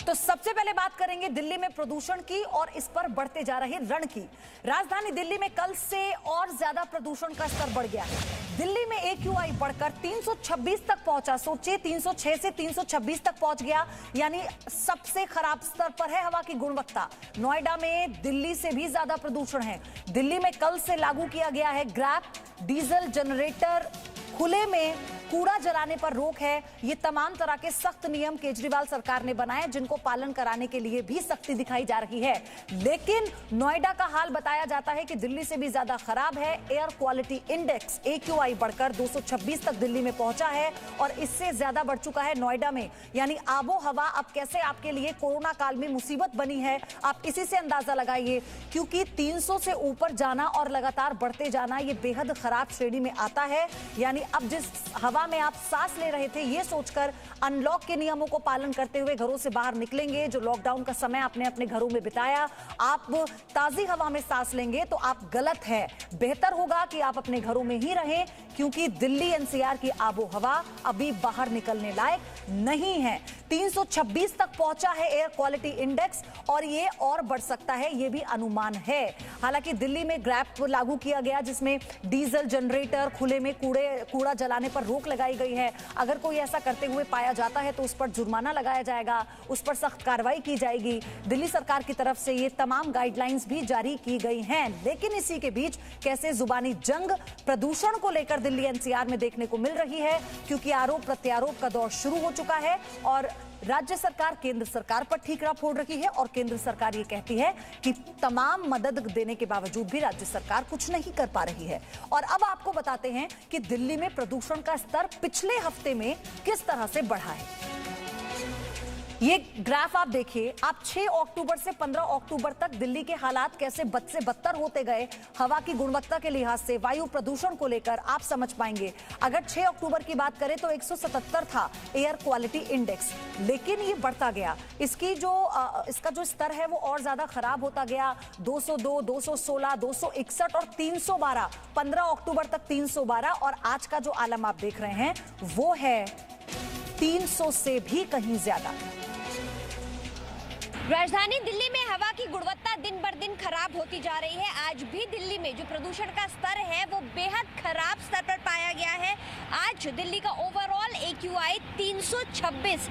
तो सबसे पहले बात करेंगे दिल्ली में प्रदूषण की और इस पर बढ़ते जा रहे रण की। राजधानी दिल्ली में कल से और ज्यादा प्रदूषण का स्तर बढ़ गया है। दिल्ली में AQI बढ़कर 326 तक पहुंचा। सोचिए 306 से 326 तक पहुंच गया, यानी सबसे खराब स्तर पर है हवा की गुणवत्ता। नोएडा में दिल्ली से भी ज्यादा प्रदूषण है। दिल्ली में कल से लागू किया गया है ग्रैप, डीजल जनरेटर, खुले में कूड़ा जलाने पर रोक है। ये तमाम तरह के सख्त नियम केजरीवाल सरकार ने बनाए, जिनको पालन कराने के लिए भी सख्ती दिखाई जा रही है। लेकिन नोएडा का हाल बताया जाता है कि दिल्ली से भी ज्यादा खराब है। एयर क्वालिटी इंडेक्स AQI बढ़कर 226 तक दिल्ली में पहुंचा है और इससे ज्यादा बढ़ चुका है नोएडा में। यानी आबो हवा अब कैसे आपके लिए कोरोना काल में मुसीबत बनी है, आप इसी से अंदाजा लगाइए। क्योंकि 300 से ऊपर जाना और लगातार बढ़ते जाना ये बेहद खराब श्रेणी में आता है। यानी अब जिस हवा में आप सांस ले रहे थे, ये सोचकर अनलॉक के नियमों को पालन करते हुए घरों से बाहर निकलेंगे, जो लॉकडाउन का समय आपने अपने घरों में बिताया, आप ताजी हवा में सांस लेंगे तो आप गलत है। बेहतर होगा कि आप अपने घरों में ही रहें, क्योंकि दिल्ली NCR की आबो हवा अभी बाहर निकलने लायक नहीं है। 326 तक पहुंचा है एयर क्वालिटी इंडेक्स और ये और बढ़ सकता है, ये भी अनुमान है। हालांकि दिल्ली में ग्रैप लागू किया गया, जिसमें डीजल जनरेटर, खुले में कूड़ा जलाने पर रोक लगाई गई है। अगर कोई ऐसा करते हुए पाया जाता है तो उस पर जुर्माना लगाया जाएगा, उस पर सख्त कार्रवाई की जाएगी। दिल्ली सरकार की तरफ से ये तमाम गाइडलाइंस भी जारी की गई हैं। लेकिन इसी के बीच कैसे जुबानी जंग प्रदूषण को लेकर दिल्ली NCR में देखने को मिल रही है, क्योंकि आरोप प्रत्यारोप का दौर शुरू हो चुका है और राज्य सरकार केंद्र सरकार पर ठीकरा फोड़ रही है और केंद्र सरकार ये कहती है कि तमाम मदद देने के बावजूद भी राज्य सरकार कुछ नहीं कर पा रही है। और अब आपको बताते हैं कि दिल्ली में प्रदूषण का स्तर पिछले हफ्ते में किस तरह से बढ़ा है। ये ग्राफ आप देखिए, आप 6 अक्टूबर से 15 अक्टूबर तक दिल्ली के हालात कैसे बद से बदतर होते गए हवा की गुणवत्ता के लिहाज से, वायु प्रदूषण को लेकर आप समझ पाएंगे। अगर 6 अक्टूबर की बात करें तो 177 था एयर क्वालिटी इंडेक्स, लेकिन ये बढ़ता गया। इसका जो स्तर है वो और ज्यादा खराब होता गया। 202, 216, 261 और 312। 15 अक्टूबर तक 312 और आज का जो आलम आप देख रहे हैं वो है 300 से भी कहीं ज्यादा। राजधानी दिल्ली में हवा की गुणवत्ता दिन बर दिन खराब होती जा रही है। आज भी दिल्ली में जो प्रदूषण का स्तर है वो बेहद खराब स्तर पर पाया गया है। आज दिल्ली का ओवरऑल AQI 326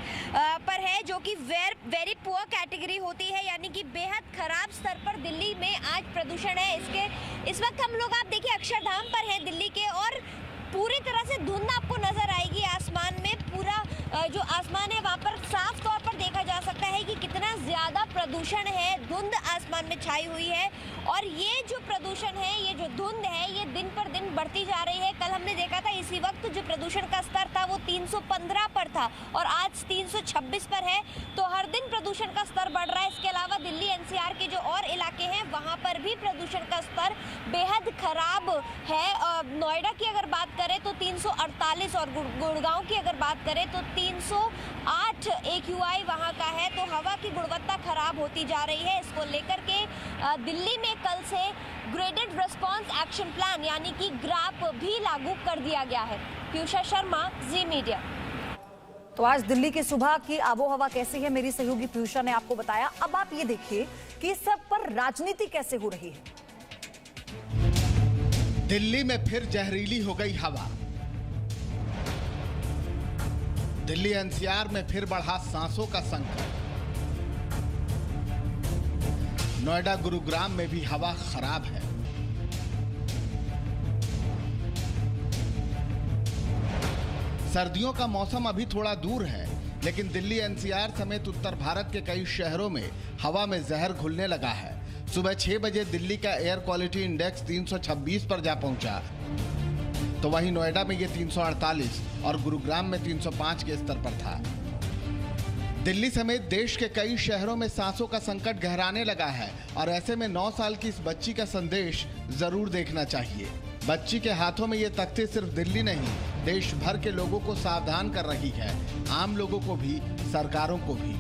पर है, जो कि वेरी पुअर कैटेगरी होती है, यानी कि बेहद खराब स्तर पर दिल्ली में आज प्रदूषण है। इस वक्त हम लोग आप देखिए अक्षरधाम पर हैं दिल्ली के, और पूरी तरह से धुंध आपको नजर आएगी आसमान में। पूरा जो आसमान है वहाँ पर साफ तौर पर देखा जा सकता है कि कितना ज्यादा प्रदूषण है। धुंध आसमान में छाई हुई है और ये जो प्रदूषण है, ये जो धुंध है, ये दिन पर दिन बढ़ती जा रही है। कल हमने देखा था इसी वक्त जो प्रदूषण का स्तर था वो 315 पर था और आज 326 पर है। तो हर दिन प्रदूषण का स्तर बढ़ रहा है। इसके अलावा दिल्ली NCR के जो और इलाके हैं वहाँ पर भी प्रदूषण का स्तर बेहद खराब है। नोएडा की अगर बात करें तो 348 और गुड़गांव की अगर बात करें तो 308 AQI वहां का है। तो हवा की गुणवत्ता खराब होती जा रही है। इसको लेकर के दिल्ली में कल से ग्रेडेड रिस्पांस एक्शन प्लान यानी कि ग्रैप भी लागू कर दिया गया है। पीयूषा शर्मा, जी मीडिया। तो आज दिल्ली की सुबह की आबोहवा कैसी है, मेरी सहयोगी पीयूषा ने आपको बताया। अब आप ये देखिए कि सब पर राजनीति कैसे हो रही है। दिल्ली में फिर जहरीली हो गई हवा। दिल्ली NCR में फिर बढ़ा सांसों का संकट। नोएडा गुरुग्राम में भी हवा खराब है। सर्दियों का मौसम अभी थोड़ा दूर है, लेकिन दिल्ली NCR समेत उत्तर भारत के कई शहरों में हवा में जहर घुलने लगा है। सुबह 6 बजे दिल्ली का एयर क्वालिटी इंडेक्स 326 पर जा पहुंचा, तो वहीं नोएडा में ये 348 और गुरुग्राम में 305 के स्तर पर था। दिल्ली समेत देश के कई शहरों में सांसों का संकट गहराने लगा है और ऐसे में 9 साल की इस बच्ची का संदेश जरूर देखना चाहिए। बच्ची के हाथों में ये तख्ती सिर्फ दिल्ली नहीं, देश भर के लोगों को सावधान कर रही है, आम लोगों को भी, सरकारों को भी।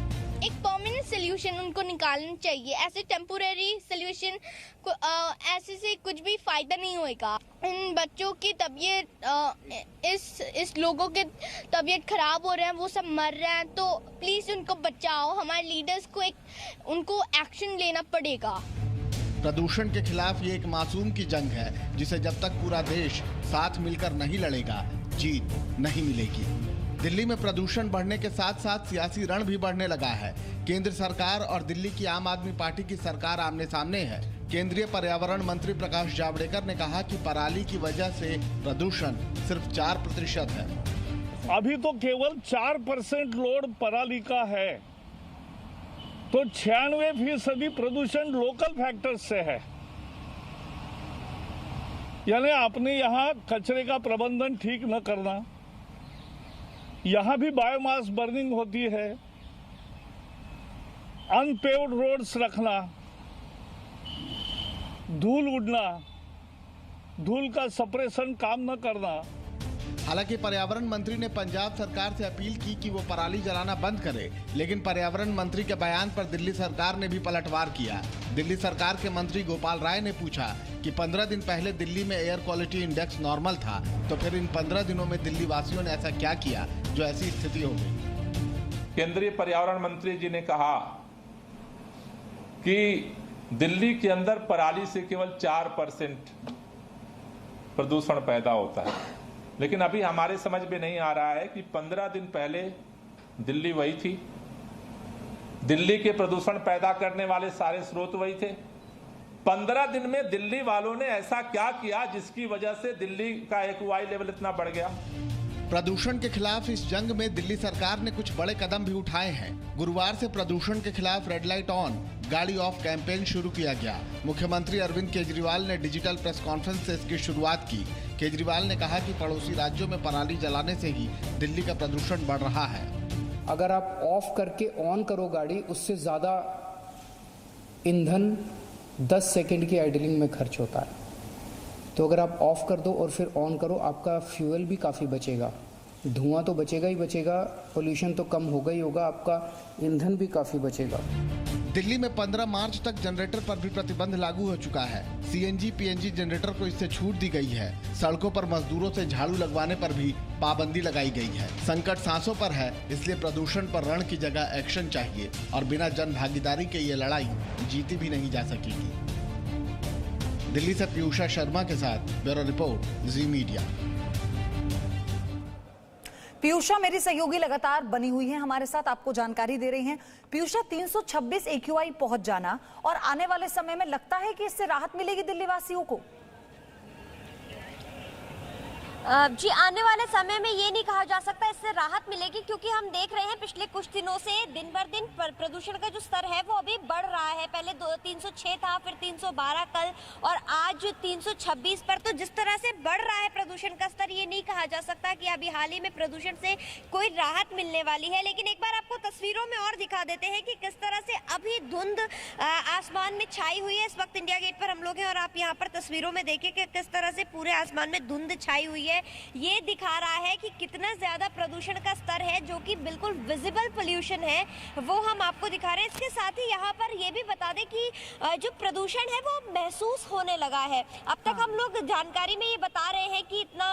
एक परमानेंट सोल्यूशन उनको निकालना चाहिए। ऐसे टेम्पोरेरी सोल्यूशन को ऐसे से कुछ भी फायदा नहीं होएगा। इन बच्चों की तबीयत इस लोगों के तबीयत खराब हो रहे हैं, वो सब मर रहे हैं, तो प्लीज उनको बचाओ। हमारे लीडर्स को उनको एक्शन लेना पड़ेगा। प्रदूषण के खिलाफ ये एक मासूम की जंग है जिसे जब तक पूरा देश साथ मिलकर नहीं लड़ेगा जीत नहीं मिलेगी। दिल्ली में प्रदूषण बढ़ने के साथ साथ सियासी रण भी बढ़ने लगा है। केंद्र सरकार और दिल्ली की आम आदमी पार्टी की सरकार आमने सामने है। केंद्रीय पर्यावरण मंत्री प्रकाश जावड़ेकर ने कहा कि पराली की वजह से प्रदूषण सिर्फ 4% है। अभी तो केवल 4% लोड पराली का है, तो 96% प्रदूषण लोकल फैक्टर्स से है। यानी आपने यहाँ कचरे का प्रबंधन ठीक न करना, यहाँ भी बायोमास बर्निंग होती है, अनपेव्ड रोड्स रखना, धूल उड़ना, धूल का सप्रेशन काम न करना। हालांकि पर्यावरण मंत्री ने पंजाब सरकार से अपील की कि वो पराली जलाना बंद करे, लेकिन पर्यावरण मंत्री के बयान पर दिल्ली सरकार ने भी पलटवार किया। दिल्ली सरकार के मंत्री गोपाल राय ने पूछा कि 15 दिन पहले दिल्ली में एयर क्वालिटी इंडेक्स नॉर्मल था, तो फिर इन 15 दिनों में दिल्ली वासियों ने ऐसा क्या किया जो ऐसी स्थिति हो गई। केंद्रीय पर्यावरण मंत्री जी ने कहा कि दिल्ली के अंदर पराली से केवल 4% प्रदूषण पैदा होता है, लेकिन अभी हमारे समझ में नहीं आ रहा है कि 15 दिन पहले दिल्ली वही थी, दिल्ली के प्रदूषण पैदा करने वाले सारे स्रोत वही थे। 15 दिन में दिल्ली वालों ने ऐसा क्या किया जिसकी वजह से दिल्ली का एक्यूआई लेवल इतना बढ़ गया। प्रदूषण के खिलाफ इस जंग में दिल्ली सरकार ने कुछ बड़े कदम भी उठाए हैं। गुरुवार से प्रदूषण के खिलाफ रेड लाइट ऑन गाड़ी ऑफ कैंपेन शुरू किया गया। मुख्यमंत्री अरविंद केजरीवाल ने डिजिटल प्रेस कॉन्फ्रेंस से इसकी शुरुआत की। केजरीवाल ने कहा कि पड़ोसी राज्यों में पराली जलाने से ही दिल्ली का प्रदूषण बढ़ रहा है। अगर आप ऑफ करके ऑन करो गाड़ी, उससे ज्यादा ईंधन 10 सेकंड की आइडलिंग में खर्च होता है। तो अगर आप ऑफ कर दो और फिर ऑन करो, आपका फ्यूल भी काफ़ी बचेगा, धुआं तो बचेगा ही बचेगा, पोल्यूशन तो कम होगा ही होगा, आपका ईंधन भी काफ़ी बचेगा। दिल्ली में 15 मार्च तक जनरेटर पर भी प्रतिबंध लागू हो चुका है। सीएनजी पीएनजी जनरेटर को इससे छूट दी गई है। सड़कों पर मजदूरों से झाड़ू लगवाने पर भी पाबंदी लगाई गई है। संकट सांसों पर है, इसलिए प्रदूषण पर रण की जगह एक्शन चाहिए और बिना जन भागीदारी के ये लड़ाई जीती भी नहीं जा सकेगी। दिल्ली से पीयूषा शर्मा के साथ ब्यूरो रिपोर्ट, जी मीडिया। पीयूषा मेरी सहयोगी लगातार बनी हुई है हमारे साथ, आपको जानकारी दे रही हैं। पीयूषा, 326 एक्यूआई पहुंच जाना और आने वाले समय में लगता है कि इससे राहत मिलेगी दिल्ली वासियों को? जी, आने वाले समय में ये नहीं कहा जा सकता इससे राहत मिलेगी, क्योंकि हम देख रहे हैं पिछले कुछ दिनों से दिन भर दिन प्रदूषण का जो स्तर है वो अभी बढ़ रहा है। पहले 306 था, फिर 312 कल और आज 326 पर। तो जिस तरह से बढ़ रहा है प्रदूषण का स्तर, ये नहीं कहा जा सकता कि अभी हाल ही में प्रदूषण से कोई राहत मिलने वाली है। लेकिन एक बार आपको तस्वीरों में और दिखा देते हैं कि किस तरह से अभी धुंध आसमान में छाई हुई है। इस वक्त इंडिया गेट पर हम लोग हैं और आप यहाँ पर तस्वीरों में देखें कि किस तरह से पूरे आसमान में धुंध छाई हुई है। ये दिखा रहा है कि कितना ज्यादा प्रदूषण का स्तर है, जो कि बिल्कुल विजिबल पोल्यूशन है, वो हम आपको दिखा रहे हैं। इसके साथ ही यहाँ पर ये भी बता दें कि जो प्रदूषण है वो महसूस होने लगा है। अब तक हम लोग जानकारी में ये बता रहे हैं कि इतना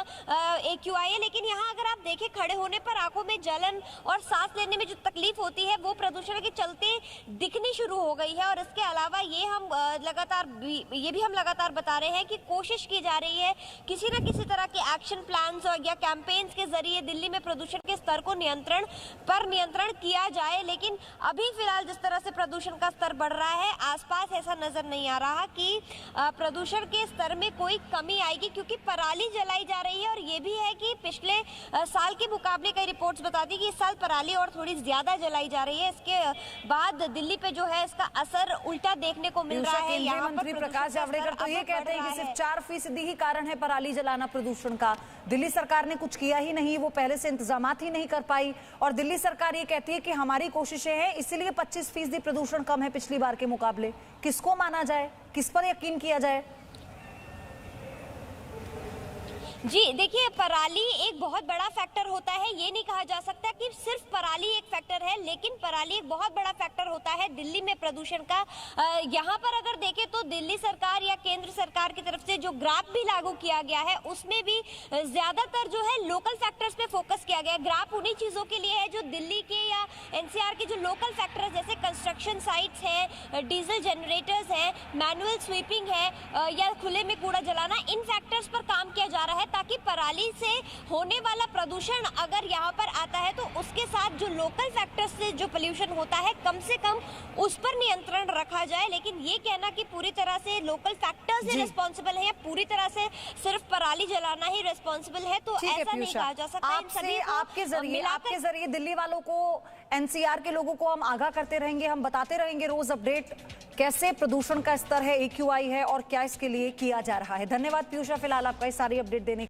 एक्यूआई है, लेकिन यहाँ अगर आप देखें खड़े होने पर आंखों में जलन और सांस लेने में जो तकलीफ होती है वो प्रदूषण के चलते दिखनी शुरू हो गई है। और इसके अलावा ये भी हम लगातार बता रहे हैं कि कोशिश की जा रही है किसी न किसी तरह के एक्शन प्लान या कैंपेन्स के जरिए दिल्ली में प्रदूषण के स्तर को नियंत्रण किया जाए। लेकिन अभी फिलहाल जिस तरह से प्रदूषण का स्तर बढ़ रहा है, आसपास ऐसा नजर नहीं आ रहा कि प्रदूषण के स्तर में कोई कमी आएगी, क्योंकि पराली जलाई जा रही है। और ये भी है कि पिछले साल के मुकाबले कई रिपोर्ट्स बताती कि इस साल पराली और थोड़ी ज्यादा जलाई जा रही है। इसके बाद दिल्ली पे जो है इसका असर उल्टा देखने को मिल रहा है। यहाँ मंत्री प्रकाश जावड़ेकर तो ये कहते हैं कि सिर्फ 4% ही कारण है पराली जलाना प्रदूषण का। दिल्ली सरकार ने कुछ किया ही नहीं, वो पहले से इंतजामात ही नहीं कर पाई। और दिल्ली सरकार ये कहती है कि हमारी कोशिशें हैं, इसीलिए 25% प्रदूषण कम है पिछली बार के मुकाबले। किसको माना जाए, किस पर यकीन किया जाए? जी देखिए, पराली एक बहुत बड़ा फैक्टर होता है। ये नहीं कहा जा सकता कि सिर्फ पराली एक फैक्टर है, लेकिन पराली एक बहुत बड़ा फैक्टर होता है दिल्ली में प्रदूषण का। यहाँ पर अगर देखें तो दिल्ली सरकार या केंद्र सरकार की तरफ से जो ग्राफ भी लागू किया गया है उसमें भी ज्यादातर जो है लोकल फैक्टर्स पे फोकस किया गया है। ग्राफ उन्हीं चीजों के लिए है जो दिल्ली के या एनसीआर के जो लोकल फैक्टर्स जैसे कंस्ट्रक्शन साइट्स हैं, डीजल जनरेटर्स हैं, मैनुअल स्वीपिंग है या खुले में कूड़ा जलाना, इन फैक्टर्स पर काम किया जा रहा है ताकि पराली से होने वाला प्रदूषण अगर यहाँ पर आता है तो उसके साथ जो लोकल फैक्टर्स से जो पोल्यूशन होता है कम से कम उस पर नियंत्रण रखा जाए। लेकिन ये कहना कि पूरी तरह से लोकल फैक्टर्स ही रिस्पॉन्सिबल है या पूरी तरह से सिर्फ पराली जलाना ही रिस्पॉन्सिबल है तो ऐसा नहीं कहा जा सकता। आपके जरिए दिल्ली वालों को, एनसीआर के लोगों को हम आगाह करते रहेंगे, हम बताते रहेंगे रोज अपडेट कैसे प्रदूषण का स्तर है, AQI है और क्या इसके लिए किया जा रहा है। धन्यवाद पीयूषा, फिलहाल आपका ये सारी अपडेट देने